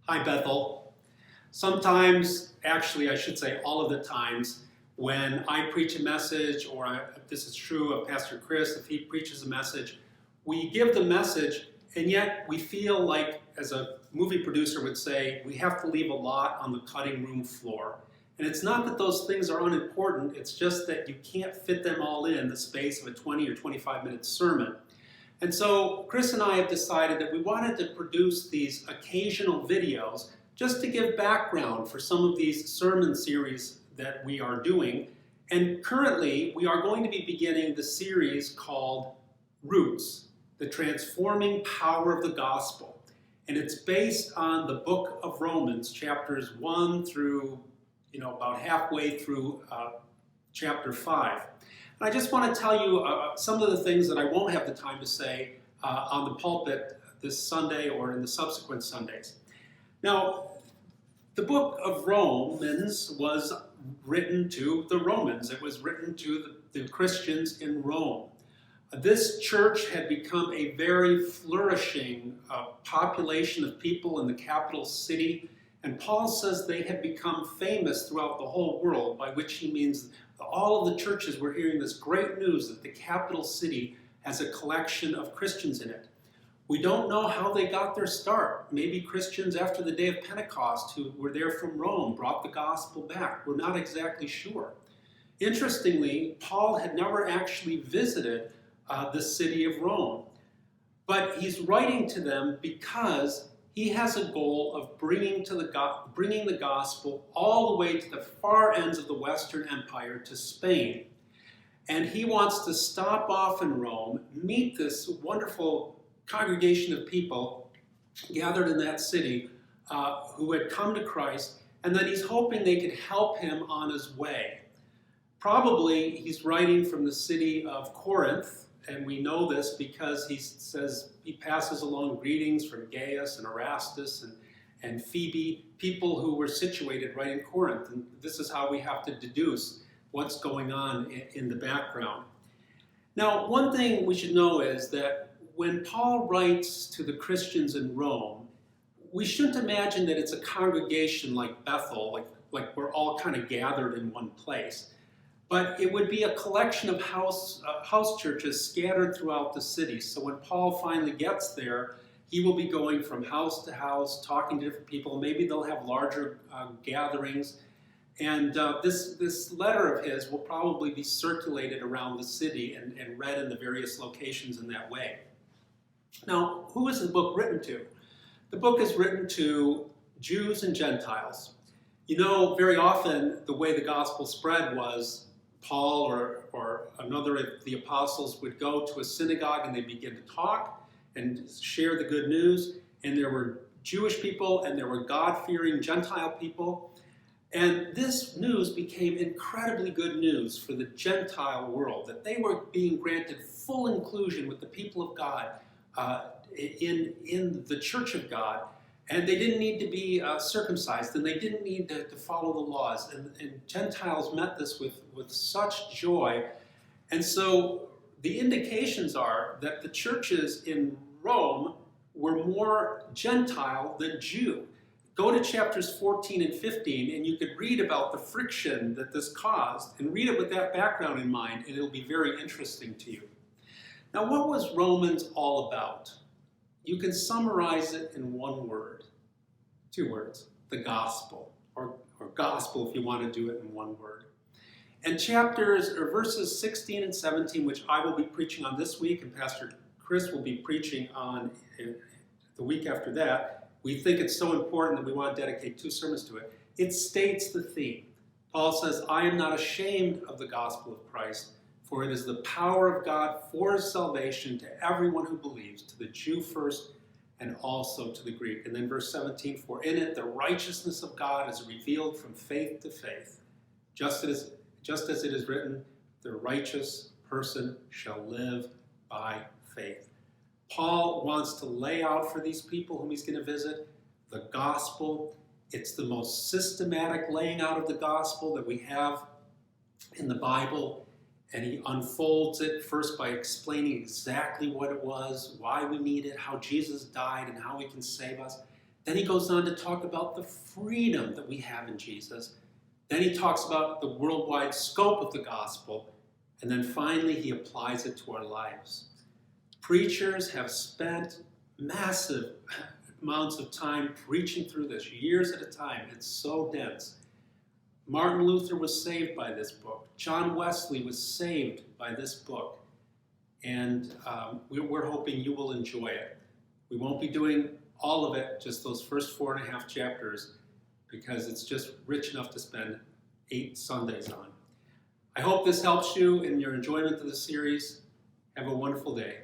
Hi, Bethel. Sometimes, actually, I should say all of the times, when I preach a message, or this is true of Pastor Chris, if he preaches a message, we give the message, and yet we feel like, as a movie producer would say, we have to leave a lot on the cutting room floor. And it's not that those things are unimportant, it's just that you can't fit them all in the space of a 20 or 25-minute sermon. And so Chris and I have decided that we wanted to produce these occasional videos just to give background for some of these sermon series that we are doing. And currently, we are going to be beginning the series called Roots, the Transforming Power of the Gospel. And it's based on the book of Romans, chapters 1 through, about halfway through chapter 5. And I just want to tell you some of the things that I won't have the time to say on the pulpit this Sunday or in the subsequent Sundays. Now, the book of Romans was written to the Romans. It was written to the Christians in Rome. This church had become a very flourishing population of people in the capital city. And Paul says they had become famous throughout the whole world, by which he means all of the churches were hearing this great news that the capital city has a collection of Christians in it. We don't know how they got their start. Maybe Christians after the day of Pentecost who were there from Rome brought the gospel back. We're not exactly sure. Interestingly, Paul had never actually visited the city of Rome, but he's writing to them because he has a goal of bringing the gospel all the way to the far ends of the Western Empire, to Spain. And he wants to stop off in Rome, meet this wonderful congregation of people gathered in that city who had come to Christ, and then he's hoping they could help him on his way. Probably he's writing from the city of Corinth, and we know this because he says he passes along greetings from Gaius and Erastus and Phoebe, people who were situated right in Corinth. And this is how we have to deduce what's going on in the background. Now, one thing we should know is that when Paul writes to the Christians in Rome, we shouldn't imagine that it's a congregation like Bethel, like we're all kind of gathered in one place. But it would be a collection of house churches scattered throughout the city. So when Paul finally gets there, he will be going from house to house, talking to different people. Maybe they'll have larger gatherings. And this letter of his will probably be circulated around the city and read in the various locations in that way. Now, who is the book written to? The book is written to Jews and Gentiles. You know, very often the way the gospel spread was Paul or another of the apostles would go to a synagogue and they'd begin to talk and share the good news. And there were Jewish people and there were God-fearing Gentile people. And this news became incredibly good news for the Gentile world, that they were being granted full inclusion with the people of God in the church of God. And they didn't need to be circumcised, and they didn't need to follow the laws. And Gentiles met this with such joy. And so the indications are that the churches in Rome were more Gentile than Jew. Go to chapters 14 and 15, and you could read about the friction that this caused, and read it with that background in mind, and it'll be very interesting to you. Now, what was Romans all about? You can summarize it in one word, 2 words, the gospel, or gospel if you want to do it in one word. And verses 16 and 17, which I will be preaching on this week, and Pastor Chris will be preaching on the week after that, we think it's so important that we want to dedicate 2 sermons to it. It states the theme. Paul says, I am not ashamed of the gospel of Christ, for it is the power of God for salvation to everyone who believes, to the Jew first and also to the Greek. And then verse 17, for in it the righteousness of God is revealed from faith to faith. Just as it is written, the righteous person shall live by faith. Paul wants to lay out for these people whom he's going to visit the gospel. It's the most systematic laying out of the gospel that we have in the Bible. And he unfolds it first by explaining exactly what it was, why we need it, how Jesus died, and how he can save us. Then he goes on to talk about the freedom that we have in Jesus. Then he talks about the worldwide scope of the gospel. And then finally, he applies it to our lives. Preachers have spent massive amounts of time preaching through this, years at a time. It's so dense. Martin Luther was saved by this book. John Wesley was saved by this book. And we're hoping you will enjoy it. We won't be doing all of it, just those first 4.5 chapters, because it's just rich enough to spend 8 Sundays on. I hope this helps you in your enjoyment of the series. Have a wonderful day.